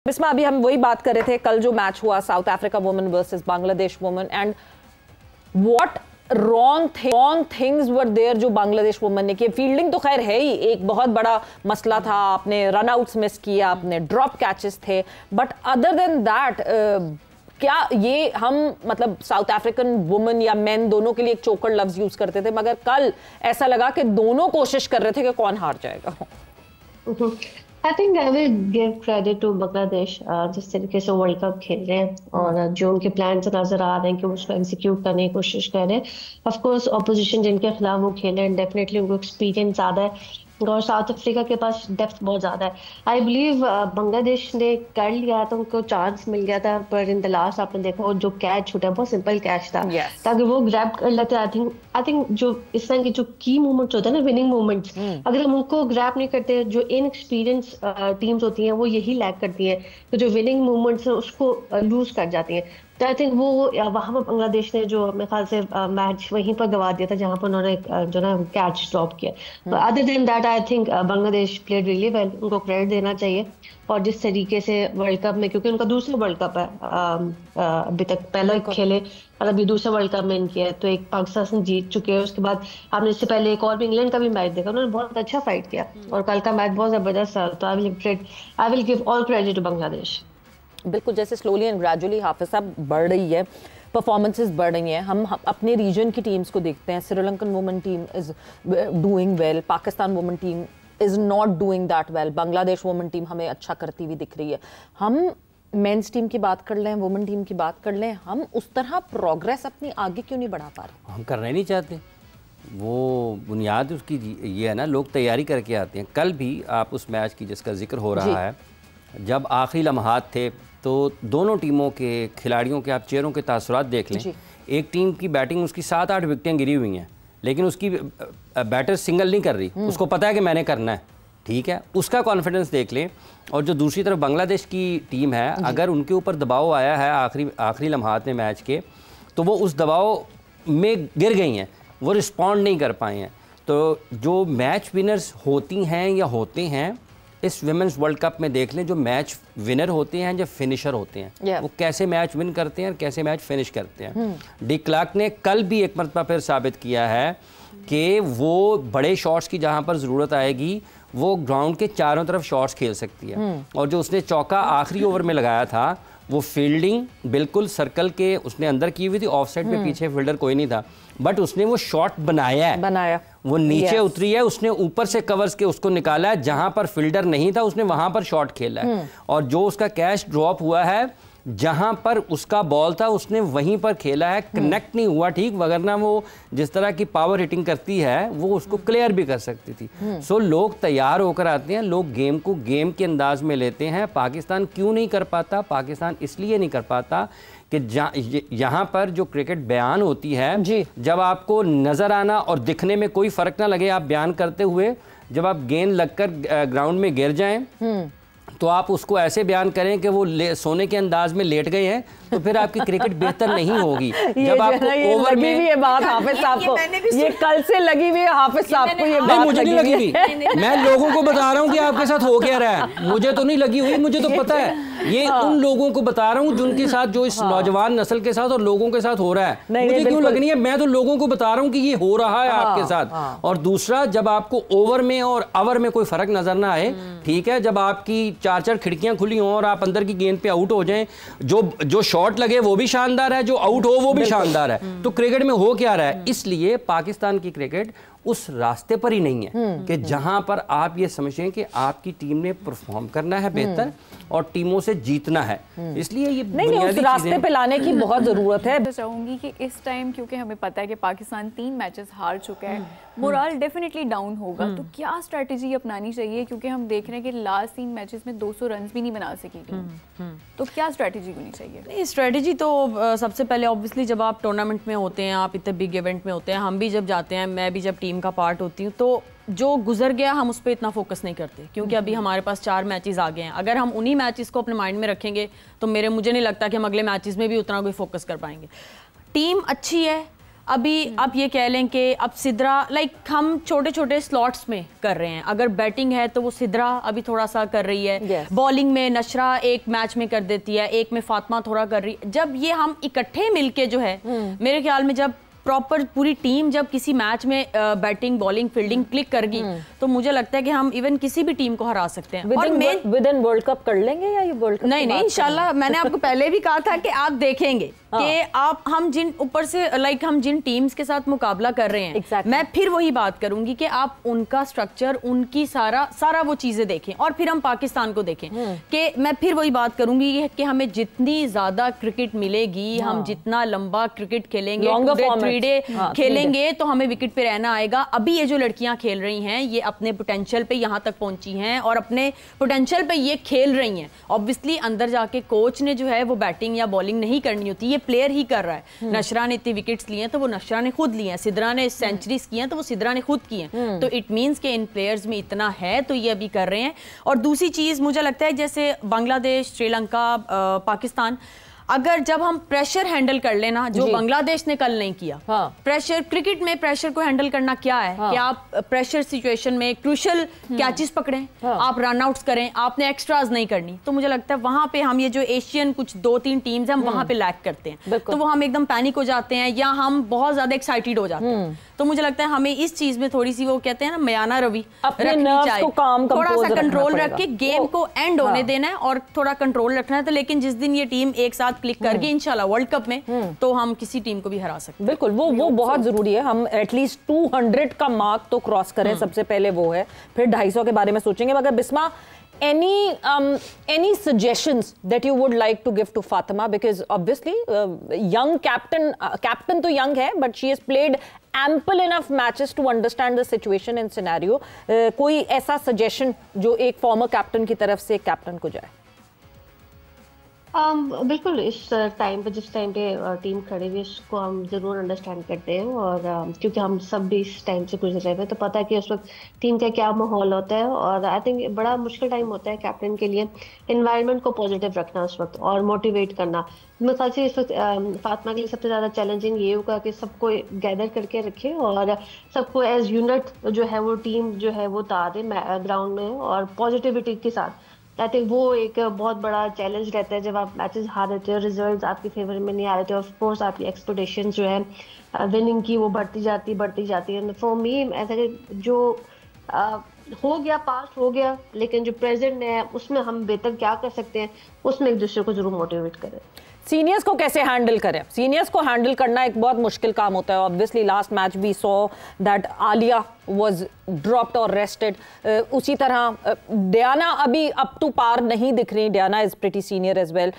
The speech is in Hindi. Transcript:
इसमें अभी हम वही बात कर रहे थे, कल जो मैच हुआ South Africa women versus Bangladesh women, and what wrong things were there जो बांग्लादेश वुमेन ने किए। फील्डिंग तो खैर है ही एक बहुत बड़ा मसला था, आपने रन आउट्स मिस किया, आपने ड्रॉप कैचेस थे, बट अदर देन दैट क्या ये हम मतलब साउथ अफ्रीकन वुमेन या मेन दोनों के लिए एक चोकर लफ्ज यूज करते थे, मगर कल ऐसा लगा कि दोनों कोशिश कर रहे थे कि कौन हार जाएगा। I think I will give credit to Bangladesh जिस तरीके से वर्ल्ड कप खेल रहे हैं और जो उनके प्लान नजर आ रहे हैं कि उसको एग्जीक्यूट करने की कोशिश कर रहे हैं। ऑफ कोर्स ऑपोजिशन जिनके खिलाफ वो खेल रहे हैं डेफिनेटली उनको एक्सपीरियंस ज़्यादा है और साउथ अफ्रीका के पास डेप्थ बहुत ज़्यादा है। आई बिलीव बांग्लादेश ने कर लिया तो उनको चांस मिल गया था, पर इन द लास्ट आपने देखा जो कैच छूटा बहुत सिंपल कैच था ताकि वो ग्रैब कर लेते। आई थिंक जो इस तरह के जो की मूवमेंट्स होते हैं ना, विनिंग मूवमेंट्स, अगर हम उनको ग्रैब नहीं करते, जो इनएक्सपीरियंस टीम्स होती हैं वो यही लैक करती हैं, तो जो विनिंग मूवमेंट्स हैं उसको लूज कर जाती हैं। तो आई थिंक वो वहाँ पर बांग्लादेश ने जो मेरे ख्याल से मैच वहीं पर गवा दिया था जहाँ पर उन्होंने जो ना कैच ड्रॉप किया। तो other than that I think Bangladesh played really well, उनको क्रेडिट देना चाहिए। और जिस तरीके से वर्ल्ड कप में, क्योंकि उनका दूसरा वर्ल्ड कप है, अभी तक पहला खेले और अभी दूसरा वर्ल्ड कप में इनकी है, तो एक पाकिस्तान जीत चुके हैं, उसके बाद आपने इससे पहले एक और भी इंग्लैंड का भी मैच देखा, उन्होंने बहुत अच्छा फाइट किया और कल का मैच बहुत जबरदस्त था। तो I will give all credit to Bangladesh. बिल्कुल, जैसे स्लोली एंड ग्रेजुअली हाफिज साहब बढ़ रही है, परफॉर्मेंसेस बढ़ रही हैं, हम अपने रीजन की टीम्स को देखते हैं, Sri Lankan women team is doing well, Pakistan women team is not doing that well, Bangladesh women team हमें अच्छा करती हुई दिख रही है। हम मेंस टीम की बात कर लें, वुमेन टीम की बात कर लें, हम उस तरह प्रोग्रेस अपनी आगे क्यों नहीं बढ़ा पा रहे? हम करना ही नहीं चाहते। वो बुनियाद उसकी ये है ना, लोग तैयारी करके आते हैं। कल भी आप उस मैच की जिसका जिक्र हो रहा है, जब आखिरी लम्हात थे तो दोनों टीमों के खिलाड़ियों के आप चेहरों के तासुरात देख लें। एक टीम की बैटिंग, उसकी 7-8 विकेटें गिरी हुई हैं, लेकिन उसकी बैटर सिंगल नहीं कर रही, उसको पता है कि मैंने करना है, ठीक है, उसका कॉन्फिडेंस देख लें। और जो दूसरी तरफ बांग्लादेश की टीम है, अगर उनके ऊपर दबाव आया है आखिरी लम्हात में मैच के, तो वो उस दबाव में गिर गई हैं, वो रिस्पॉन्ड नहीं कर पाए हैं। तो जो मैच विनर्स होती हैं या होते हैं इस विमेंस वर्ल्ड कप में, देख लें जो मैच विनर होते हैं, जो फिनिशर होते हैं, वो कैसे मैच विन करते हैं और कैसे मैच फिनिश करते हैं। डी क्लार्क ने कल भी एक मरतबा फिर साबित किया है कि वो बड़े शॉट्स की जहां पर ज़रूरत आएगी वो ग्राउंड के चारों तरफ शॉट्स खेल सकती है। और जो उसने चौका आखिरी ओवर में लगाया था, वो फील्डिंग बिल्कुल सर्कल के उसने अंदर की हुई थी, ऑफ साइड पे पीछे फील्डर कोई नहीं था, बट उसने वो शॉट बनाया। वो नीचे उतरी है, उसने ऊपर से कवर्स के उसको निकाला है, जहां पर फील्डर नहीं था उसने वहां पर शॉट खेला है। और जो उसका कैच ड्रॉप हुआ है, जहां पर उसका बॉल था उसने वहीं पर खेला है, कनेक्ट नहीं हुआ ठीक, वगरना वो जिस तरह की पावर हिटिंग करती है वो उसको क्लियर भी कर सकती थी। सो लोग तैयार होकर आते हैं, लोग गेम को गेम के अंदाज में लेते हैं। पाकिस्तान क्यों नहीं कर पाता? पाकिस्तान इसलिए नहीं कर पाता कि यहाँ पर जो क्रिकेट बयान होती है, जब आपको नज़र आना और दिखने में कोई फ़र्क ना लगे आप बयान करते हुए, जब आप गेंद लगकर ग्राउंड में गिर जाएं तो आप उसको ऐसे बयान करें कि वो सोने के अंदाज में लेट गए हैं, तो फिर आपकी क्रिकेट बेहतर नहीं होगी। जब आपको ओवर में ये बात हाफिज साहब को, ये कल से लगी हुई है हाफिज साहब को, ये बात मुझे नहीं लगी हुई, मैं लोगों को बता रहा हूँ कि आपके साथ हो क्या रहा है, मुझे तो नहीं लगी हुई, मुझे तो पता है। ये उन लोगों को बता रहा हूँ जिनके साथ, जो इस नौजवान नस्ल के साथ और लोगों के साथ हो रहा है, मुझे क्यों लगनी है? मैं तो लोगों को बता रहा हूँ कि ये हो रहा है आपके साथ। और दूसरा, जब आपको ओवर में और आवर में कोई फर्क नजर ना आए, ठीक है, जब आपकी 4-4 खिड़कियां खुली हों और आप अंदर की गेंद पे आउट हो जाएं, जो शॉट लगे वो भी शानदार है, जो आउट हो वो भी शानदार है, तो क्रिकेट में हो क्या रहा है? इसलिए पाकिस्तान की क्रिकेट उस रास्ते पर ही नहीं है कि जहां पर आप ये समझें कि आपकी टीम ने परफॉर्म करना है बेहतर और टीमों से जीतना है। इसलिए ये नहीं, उस रास्ते पे लाने की बहुत जरूरत है। तो चाहूंगी कि इस टाइम, क्योंकि हमें पता है कि पाकिस्तान 3 मैचेस हार चुका है, मोरल डेफिनेटली डाउन होगा, तो क्या स्ट्रेटेजी अपनानी चाहिए? क्योंकि हम देख रहे हैं कि लास्ट 3 मैचेस में 200 रन भी नहीं बना सकी टीम, तो क्या स्ट्रेटेजी होनी चाहिए? स्ट्रेटेजी तो सबसे पहले ऑब्वियसली जब आप टूर्नामेंट में होते हैं, आप इतने बिग इवेंट में होते हैं, हम भी जब जाते हैं, मैं भी जब टीम का पार्ट होती हूँ, तो जो गुजर गया हम उस पर इतना फोकस नहीं करते, क्योंकि अभी हमारे पास 4 मैचेस आ गए हैं। अगर हम उन्हीं मैचेस को अपने माइंड में रखेंगे तो मुझे नहीं लगता कि हम अगले मैचेस में भी उतना कोई फोकस कर पाएंगे। टीम अच्छी है, अभी आप ये कह लें कि अब सिद्रा लाइक हम छोटे छोटे स्लॉट्स में कर रहे हैं। अगर बैटिंग है तो वो सिद्रा अभी थोड़ा सा कर रही है, बॉलिंग में नशरा एक मैच में कर देती है, एक में फातिमा थोड़ा कर रही है। जब ये हम इकट्ठे मिलके जो है, मेरे ख्याल में जब प्रॉपर पूरी टीम जब किसी मैच में बैटिंग बॉलिंग फील्डिंग क्लिक करगी तो मुझे लगता है कि हम इवन किसी भी टीम को हरा सकते हैं। और विद इन वर्ल्ड कप कर लेंगे या ये वर्ल्ड कप? नहीं इंशाल्लाह। मैंने आपको पहले भी कहा था कि आप देखेंगे कि आप हम जिन ऊपर से लाइक हम जिन टीम्स के साथ मुकाबला कर रहे हैं, मैं फिर वही बात करूंगी कि आप उनका स्ट्रक्चर, उनकी सारा वो चीजें देखें और फिर हम पाकिस्तान को देखें। कि मैं फिर वही बात करूंगी कि हमें जितनी ज्यादा क्रिकेट मिलेगी, हम जितना लंबा क्रिकेट खेलेंगे, 3 डे खेलेंगे, तो हमें विकेट पे रहना आएगा। अभी ये जो लड़कियां खेल रही हैं ये अपने पोटेंशियल पे यहाँ तक पहुंची हैं और अपने पोटेंशियल पे ये खेल रही हैं। ऑब्वियसली अंदर जाके कोच ने जो है वो बैटिंग या बॉलिंग नहीं करनी होती, ये प्लेयर ही कर रहा है। नशरा ने इतनी विकेट्स लिए हैं तो वो नशरा ने खुद लिए हैं, सिद्रा ने सेंचुरीज की हैं तो वो सिद्रा ने खुद की हैं। तो इट मींस कि इन प्लेयर्स में इतना है तो ये अभी कर रहे हैं। और दूसरी चीज मुझे लगता है जैसे बांग्लादेश, श्रीलंका, पाकिस्तान, अगर जब हम प्रेशर हैंडल कर लेना जो बांग्लादेश ने कल नहीं किया। प्रेशर क्रिकेट में प्रेशर को हैंडल करना क्या है कि आप प्रेशर सिचुएशन में क्रूशियल कैचेस पकड़ें, आप रन आउट्स करें, आपने एक्स्ट्राज नहीं करनी। तो मुझे लगता है वहां पे हम ये जो एशियन कुछ 2-3 टीम्स हैं हम वहां पे लैक करते हैं, तो वो हम एकदम पैनिक हो जाते हैं या हम बहुत ज्यादा एक्साइटेड हो जाते हैं। तो मुझे लगता है हमें इस चीज में थोड़ी सी वो कहते हैं ना मयाना रवि रखनी चाहिए, थोड़ा सा कंट्रोल रख के गेम को एंड होने देना है और थोड़ा कंट्रोल रखना है। तो लेकिन जिस दिन ये टीम एक साथ क्लिक करके इंशाल्लाह वर्ल्ड कप में तो हम किसी टीम को भी हरा सकते हैं। बिल्कुल, वो बहुत जरूरी है। हम एटलीस्ट 200 का मार्क तो क्रॉस करें, सबसे पहले वो है, फिर 250 के बारे में सोचेंगे। मगर Bisma, any suggestions that you would like to give to Fatima, because obviously young captain तो young है but she has played ample enough matches to understand the situation and scenario. कोई ऐसा suggestion जो एक former captain की तरफ से कैप्टन को जाए? बिल्कुल, इस टाइम पे जिस टाइम पे टीम खड़ी हुई इसको हम ज़रूर अंडरस्टैंड करते हैं और क्योंकि हम सब भी इस टाइम से गुजर रहे हैं तो पता है कि उस वक्त टीम का क्या माहौल होता है। और आई थिंक बड़ा मुश्किल टाइम होता है कैप्टन के लिए, एनवायरनमेंट को पॉजिटिव रखना उस वक्त और मोटिवेट करना। मेरे ख्याल से इस वक्त फातिमा के लिए सबसे ज़्यादा चैलेंजिंग ये होगा कि सबको गैदर करके रखे और सबको एज यूनिट जो है वो टीम जो है वो उतारे ग्राउंड में और पॉजिटिविटी के साथ। आई थिंक वो एक बहुत बड़ा चैलेंज रहता है जब आप मैचेस हार देते हो, रिजल्ट्स आपके फेवर में नहीं आ रहे थे, ऑफ कोर्स आपकी एक्सपेक्टेशंस जो है विनिंग की वो बढ़ती जाती है। फॉर मी ऐसा जो हो गया पास्ट हो गया, लेकिन जो प्रेजेंट है उसमें हम बेहतर क्या कर सकते हैं उसमें एक दूसरे को जरूर मोटिवेट करें। सीनियर्स को कैसे हैंडल करें? सीनियर्स को हैंडल करना एक बहुत मुश्किल काम होता है। Obviously last match we saw that Aliya was dropped और रेस्टेड। उसी तरह डियाना अभी अप टू पार नहीं दिख रही। Diana is pretty senior as well.